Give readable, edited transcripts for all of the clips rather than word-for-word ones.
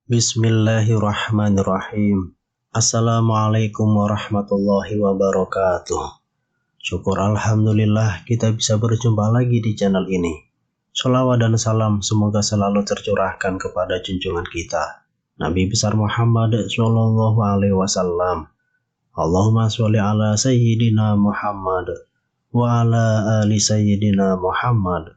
Bismillahirrahmanirrahim. Assalamualaikum warahmatullahi wabarakatuh. Syukur alhamdulillah kita bisa berjumpa lagi di channel ini. Sholawat dan salam semoga selalu tercurahkan kepada junjungan kita Nabi besar Muhammad Shallallahu Alaihi Wasallam. Allahumma sholli ala Sayyidina Muhammad wa ala ali Sayyidina Muhammad.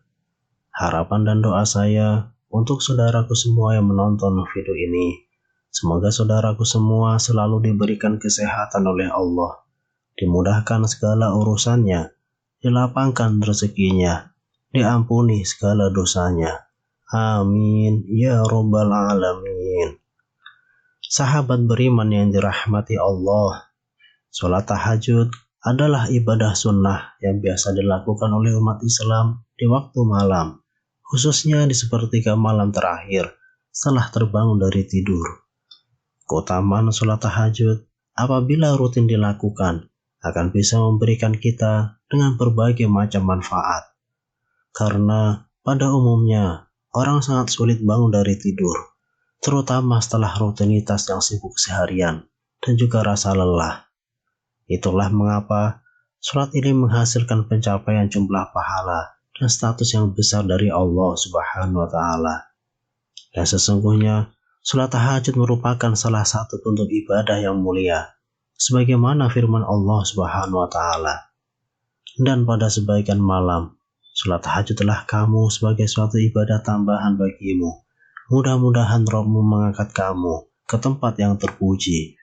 Harapan dan doa saya untuk saudaraku semua yang menonton video ini, semoga saudaraku semua selalu diberikan kesehatan oleh Allah, dimudahkan segala urusannya, dilapangkan rezekinya, diampuni segala dosanya. Amin ya rabbal alamin. Sahabat beriman yang dirahmati Allah, sholat tahajud adalah ibadah sunnah yang biasa dilakukan oleh umat Islam di waktu malam, khususnya di sepertiga malam terakhir setelah terbangun dari tidur. Keutamaan sholat tahajud apabila rutin dilakukan akan bisa memberikan kita dengan berbagai macam manfaat. Karena pada umumnya orang sangat sulit bangun dari tidur, terutama setelah rutinitas yang sibuk seharian dan juga rasa lelah. Itulah mengapa sholat ini menghasilkan pencapaian jumlah pahala dan status yang besar dari Allah Subhanahu wa Ta'ala. Dan sesungguhnya sholat tahajud merupakan salah satu bentuk ibadah yang mulia, sebagaimana firman Allah Subhanahu wa Ta'ala. Dan pada sebagian malam, sholat tahajudlah kamu sebagai suatu ibadah tambahan bagimu. Mudah-mudahan Rabbmu mengangkat kamu ke tempat yang terpuji.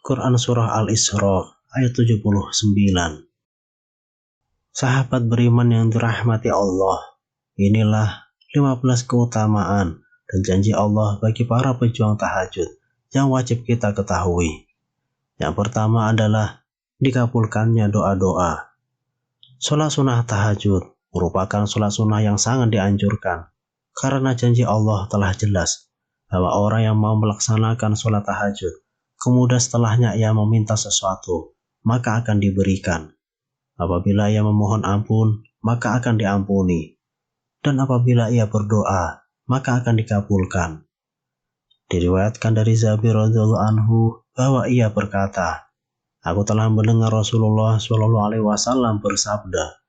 Quran Surah Al-Isra ayat 79. Sahabat beriman yang dirahmati Allah, inilah 15 keutamaan dan janji Allah bagi para pejuang tahajud yang wajib kita ketahui. Yang pertama adalah dikabulkannya doa-doa. Sholat sunnah tahajud merupakan sholat sunnah yang sangat dianjurkan, karena janji Allah telah jelas bahwa orang yang mau melaksanakan sholat tahajud, kemudian setelahnya ia meminta sesuatu, maka akan diberikan. Apabila ia memohon ampun, maka akan diampuni. Dan apabila ia berdoa, maka akan dikabulkan. Diriwayatkan dari Jabir radhiyallahu anhu bahwa ia berkata, "Aku telah mendengar Rasulullah Shallallahu Alaihi Wasallam bersabda,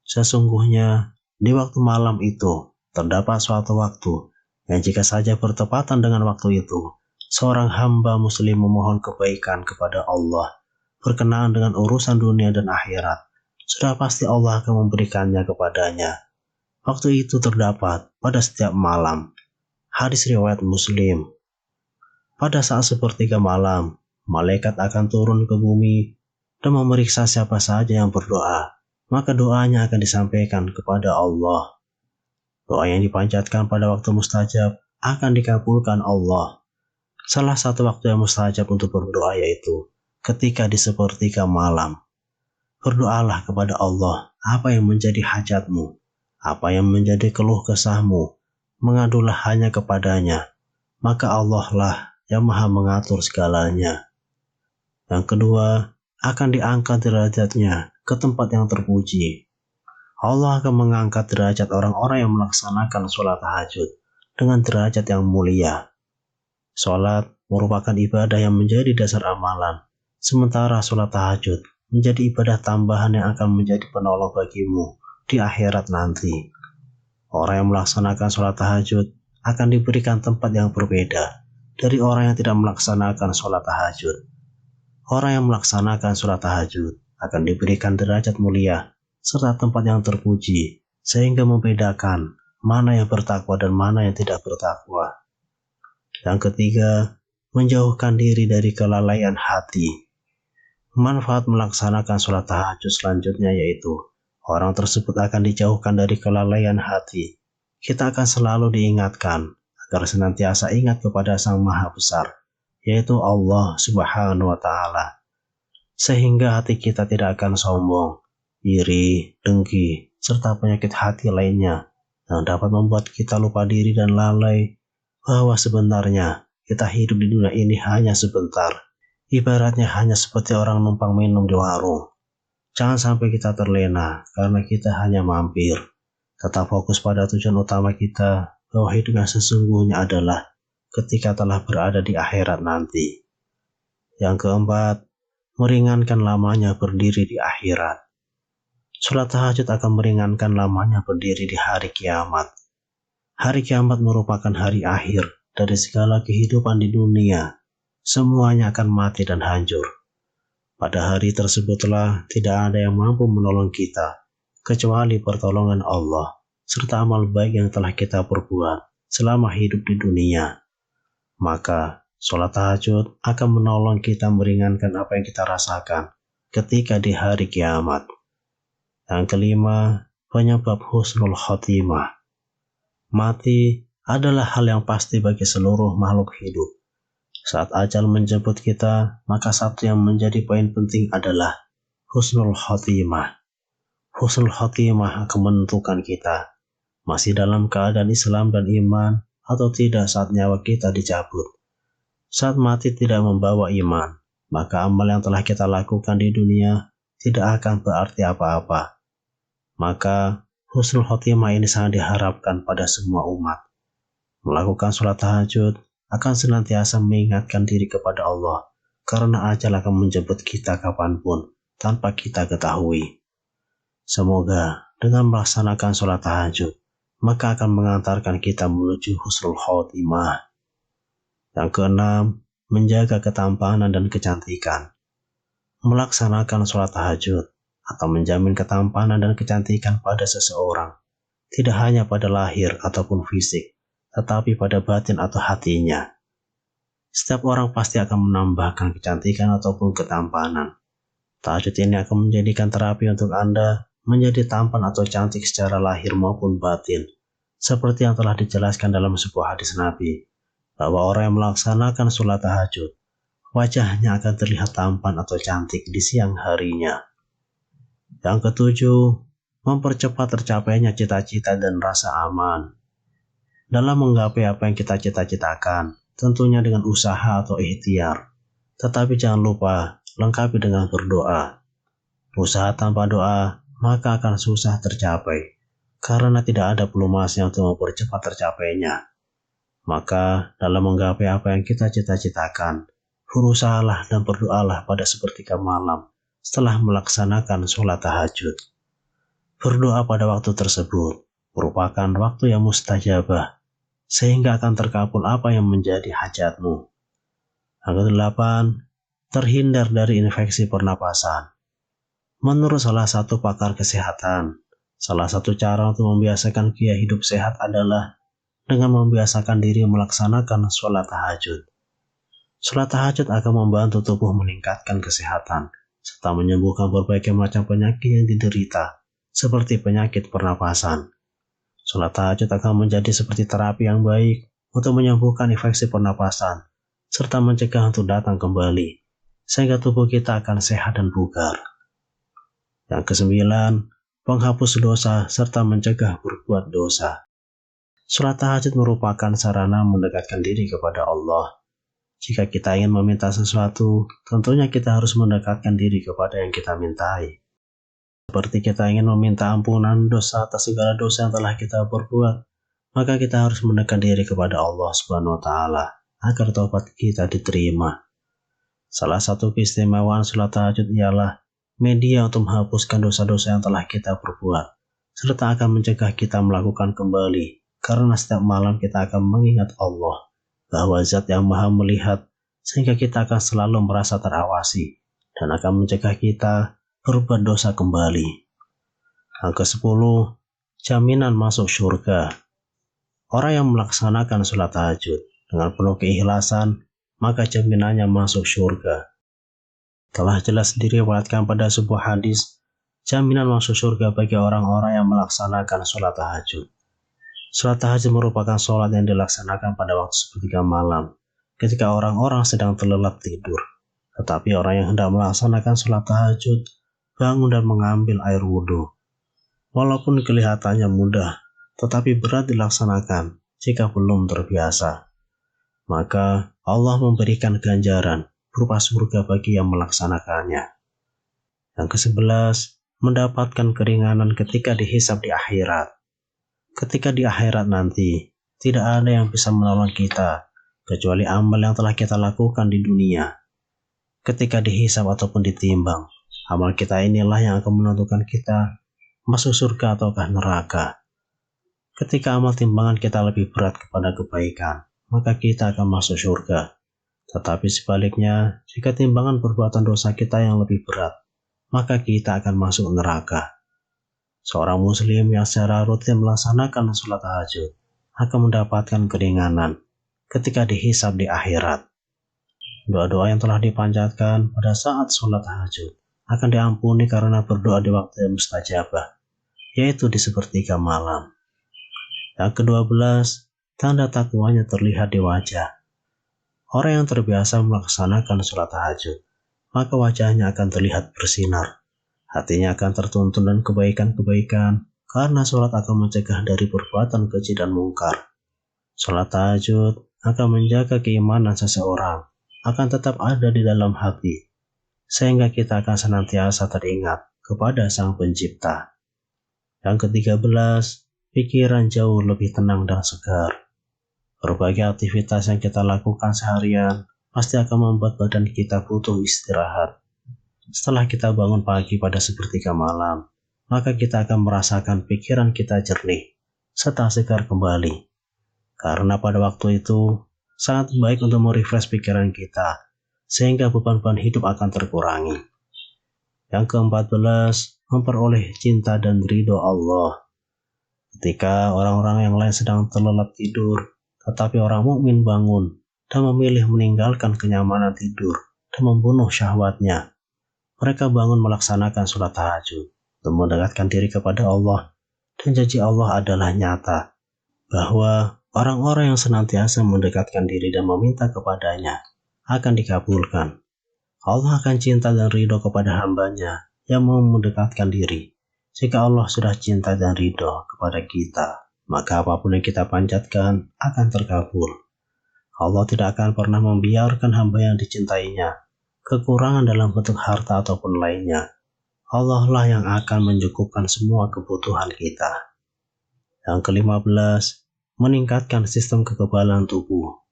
sesungguhnya di waktu malam itu terdapat suatu waktu yang jika saja bertepatan dengan waktu itu, seorang hamba muslim memohon kebaikan kepada Allah berkenaan dengan urusan dunia dan akhirat, sudah pasti Allah akan memberikannya kepadanya. Waktu itu terdapat pada setiap malam." Hadis riwayat Muslim. Pada saat sepertiga malam, malaikat akan turun ke bumi dan memeriksa siapa saja yang berdoa, maka doanya akan disampaikan kepada Allah. Doa yang dipanjatkan pada waktu mustajab akan dikabulkan Allah. Salah satu waktu yang mustajab untuk berdoa yaitu ketika di sepertiga malam. Berdoalah kepada Allah apa yang menjadi hajatmu, apa yang menjadi keluh kesahmu, mengadulah hanya kepadanya, maka Allah lah yang maha mengatur segalanya. Yang kedua, akan diangkat derajatnya ke tempat yang terpuji. Allah akan mengangkat derajat orang-orang yang melaksanakan sholat tahajud dengan derajat yang mulia. Sholat merupakan ibadah yang menjadi dasar amalan, sementara sholat tahajud menjadi ibadah tambahan yang akan menjadi penolong bagimu di akhirat nanti. Orang yang melaksanakan sholat tahajud akan diberikan tempat yang berbeda dari orang yang tidak melaksanakan sholat tahajud. Orang yang melaksanakan sholat tahajud akan diberikan derajat mulia serta tempat yang terpuji, sehingga membedakan mana yang bertakwa dan mana yang tidak bertakwa. Yang ketiga, menjauhkan diri dari kelalaian hati. Manfaat melaksanakan sholat tahajud selanjutnya yaitu orang tersebut akan dijauhkan dari kelalaian hati. Kita akan selalu diingatkan agar senantiasa ingat kepada Sang Maha Besar, yaitu Allah Subhanahu wa Ta'ala, sehingga hati kita tidak akan sombong, iri, dengki, serta penyakit hati lainnya yang dapat membuat kita lupa diri dan lalai bahwa sebenarnya kita hidup di dunia ini hanya sebentar. Ibaratnya hanya seperti orang numpang minum di warung. Jangan sampai kita terlena karena kita hanya mampir. Tetap fokus pada tujuan utama kita, bahwa hidup yang sesungguhnya adalah ketika telah berada di akhirat nanti. Yang keempat, meringankan lamanya berdiri di akhirat. Sholat tahajud akan meringankan lamanya berdiri di hari kiamat. Hari kiamat merupakan hari akhir dari segala kehidupan di dunia. Semuanya akan mati dan hancur. Pada hari tersebutlah tidak ada yang mampu menolong kita, kecuali pertolongan Allah, serta amal baik yang telah kita perbuat selama hidup di dunia. Maka, sholat tahajud akan menolong kita meringankan apa yang kita rasakan ketika di hari kiamat. Yang kelima, penyebab husnul khotimah. Mati adalah hal yang pasti bagi seluruh makhluk hidup. Saat ajal menjemput kita, maka satu yang menjadi poin penting adalah husnul khotimah. Husnul khotimah akan menentukan kita masih dalam keadaan Islam dan iman atau tidak saat nyawa kita dicabut. Saat mati tidak membawa iman, maka amal yang telah kita lakukan di dunia tidak akan berarti apa-apa. Maka husnul khotimah ini sangat diharapkan pada semua umat. Melakukan sholat tahajud akan senantiasa mengingatkan diri kepada Allah, karena ajal akan menjemput kita kapanpun tanpa kita ketahui. Semoga dengan melaksanakan sholat tahajud, maka akan mengantarkan kita menuju husnul khotimah. Yang keenam, menjaga ketampanan dan kecantikan. Melaksanakan sholat tahajud atau menjamin ketampanan dan kecantikan pada seseorang, tidak hanya pada lahir ataupun fisik, tetapi pada batin atau hatinya. Setiap orang pasti akan menambahkan kecantikan ataupun ketampanan. Tahajud ini akan menjadikan terapi untuk Anda menjadi tampan atau cantik secara lahir maupun batin, seperti yang telah dijelaskan dalam sebuah hadis Nabi, bahwa orang yang melaksanakan sholat tahajud, wajahnya akan terlihat tampan atau cantik di siang harinya. Yang ketujuh, mempercepat tercapainya cita-cita dan rasa aman. Dalam menggapai apa yang kita cita-citakan, tentunya dengan usaha atau ikhtiar. Tetapi jangan lupa, lengkapi dengan berdoa. Usaha tanpa doa, maka akan susah tercapai, karena tidak ada pelumasnya untuk mempercepat tercapainya. Maka, dalam menggapai apa yang kita cita-citakan, berusahalah dan berdoalah pada sepertiga malam setelah melaksanakan sholat tahajud. Berdoa pada waktu tersebut merupakan waktu yang mustajabah, sehingga akan terkabul apa yang menjadi hajatmu. Yang kedelapan, terhindar dari infeksi pernapasan. Menurut salah satu pakar kesehatan, salah satu cara untuk membiasakan gaya hidup sehat adalah dengan membiasakan diri melaksanakan sholat tahajud. Sholat tahajud akan membantu tubuh meningkatkan kesehatan, serta menyembuhkan berbagai macam penyakit yang diderita, seperti penyakit pernapasan. Sholat tahajud akan menjadi seperti terapi yang baik untuk menyembuhkan infeksi pernapasan, serta mencegah untuk datang kembali, sehingga tubuh kita akan sehat dan bugar. Yang kesembilan, penghapus dosa serta mencegah berbuat dosa. Sholat tahajud merupakan sarana mendekatkan diri kepada Allah. Jika kita ingin meminta sesuatu, tentunya kita harus mendekatkan diri kepada yang kita mintai. Seperti kita ingin meminta ampunan dosa atas segala dosa yang telah kita perbuat, maka kita harus mendekat diri kepada Allah Subhanahu wa Ta'ala agar taubat kita diterima. Salah satu keistimewaan sholat tahajud ialah media untuk menghapuskan dosa-dosa yang telah kita perbuat, serta akan mencegah kita melakukan kembali, karena setiap malam kita akan mengingat Allah, bahwa Zat yang Maha melihat, sehingga kita akan selalu merasa terawasi, dan akan mencegah kita berbuat dosa kembali. Yang ke-10, jaminan masuk surga. Orang yang melaksanakan sholat tahajud dengan penuh keikhlasan, maka jaminannya masuk surga. Telah jelas diriwayatkan pada sebuah hadis, jaminan masuk surga bagi orang-orang yang melaksanakan sholat tahajud. Sholat tahajud merupakan sholat yang dilaksanakan pada waktu sepertiga malam, ketika orang-orang sedang terlelap tidur. Tetapi orang yang hendak melaksanakan sholat tahajud, bangun dan mengambil air wudhu. Walaupun kelihatannya mudah, tetapi berat dilaksanakan jika belum terbiasa. Maka Allah memberikan ganjaran berupa surga bagi yang melaksanakannya. Yang ke-11, mendapatkan keringanan ketika dihisab di akhirat. Ketika di akhirat nanti, tidak ada yang bisa menolong kita kecuali amal yang telah kita lakukan di dunia. Ketika dihisab ataupun ditimbang, amal kita inilah yang akan menentukan kita masuk surga ataukah neraka. Ketika amal timbangan kita lebih berat kepada kebaikan, maka kita akan masuk surga. Tetapi sebaliknya, jika timbangan perbuatan dosa kita yang lebih berat, maka kita akan masuk neraka. Seorang muslim yang secara rutin melaksanakan sholat tahajud akan mendapatkan keringanan ketika dihisab di akhirat. Doa-doa yang telah dipanjatkan pada saat sholat tahajud akan diampuni karena berdoa di waktu yang mustajabah, yaitu di sepertiga malam. Yang ke-12, tanda takwanya terlihat di wajah. Orang yang terbiasa melaksanakan sholat tahajud, maka wajahnya akan terlihat bersinar. Hatinya akan tertuntun dan kebaikan-kebaikan, karena sholat akan mencegah dari perbuatan keji dan mungkar. Sholat tahajud akan menjaga keimanan seseorang, akan tetap ada di dalam hati, sehingga kita akan senantiasa teringat kepada Sang Pencipta. Yang ke-13, pikiran jauh lebih tenang dan segar. Berbagai aktivitas yang kita lakukan seharian pasti akan membuat badan kita butuh istirahat. Setelah kita bangun pagi pada sepertiga malam, maka kita akan merasakan pikiran kita jernih, serta segar kembali. Karena pada waktu itu, sangat baik untuk merefresh pikiran kita, sehingga beban-beban hidup akan terkurangi. Yang ke-14, memperoleh cinta dan ridho Allah. Ketika orang-orang yang lain sedang terlelap tidur, tetapi orang mukmin bangun dan memilih meninggalkan kenyamanan tidur dan membunuh syahwatnya, mereka bangun melaksanakan sholat tahajud untuk mendekatkan diri kepada Allah, dan janji Allah adalah nyata bahwa orang-orang yang senantiasa mendekatkan diri dan meminta kepadanya akan dikabulkan. Allah akan cinta dan ridho kepada hambanya yang mau mendekatkan diri. Jika Allah sudah cinta dan ridho kepada kita, maka apapun yang kita panjatkan akan terkabul. Allah tidak akan pernah membiarkan hamba yang dicintainya kekurangan dalam bentuk harta ataupun lainnya. Allah lah yang akan mencukupkan semua kebutuhan kita. Yang ke-15, meningkatkan sistem kekebalan tubuh.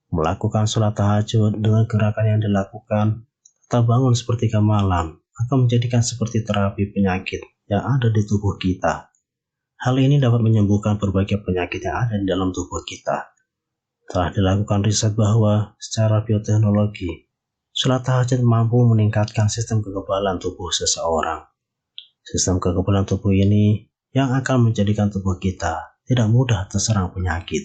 Melakukan sholat tahajud dengan gerakan yang dilakukan, tetap bangun sepertiga malam akan menjadikan seperti terapi penyakit yang ada di tubuh kita. Hal ini dapat menyembuhkan berbagai penyakit yang ada di dalam tubuh kita. Telah dilakukan riset bahwa secara bioteknologi, sholat tahajud mampu meningkatkan sistem kekebalan tubuh seseorang. Sistem kekebalan tubuh ini yang akan menjadikan tubuh kita tidak mudah terserang penyakit.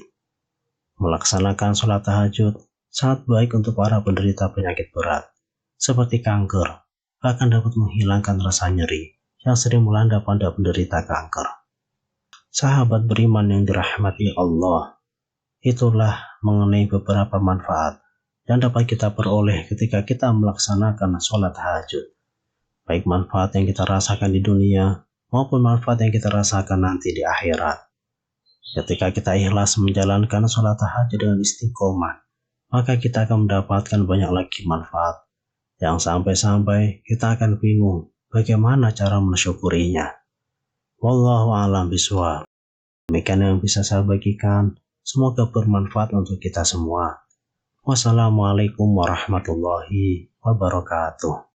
Melaksanakan sholat tahajud sangat baik untuk para penderita penyakit berat, seperti kanker, bahkan dapat menghilangkan rasa nyeri yang sering melanda pada penderita kanker. Sahabat beriman yang dirahmati Allah, itulah mengenai beberapa manfaat yang dapat kita peroleh ketika kita melaksanakan sholat tahajud. Baik manfaat yang kita rasakan di dunia maupun manfaat yang kita rasakan nanti di akhirat. Ketika kita ikhlas menjalankan sholat tahajud dengan istiqomah, maka kita akan mendapatkan banyak lagi manfaat yang sampai-sampai kita akan bingung bagaimana cara mensyukurinya. Wallahu a'lam bishawab. Demikian yang bisa saya bagikan. Semoga bermanfaat untuk kita semua. Wassalamualaikum warahmatullahi wabarakatuh.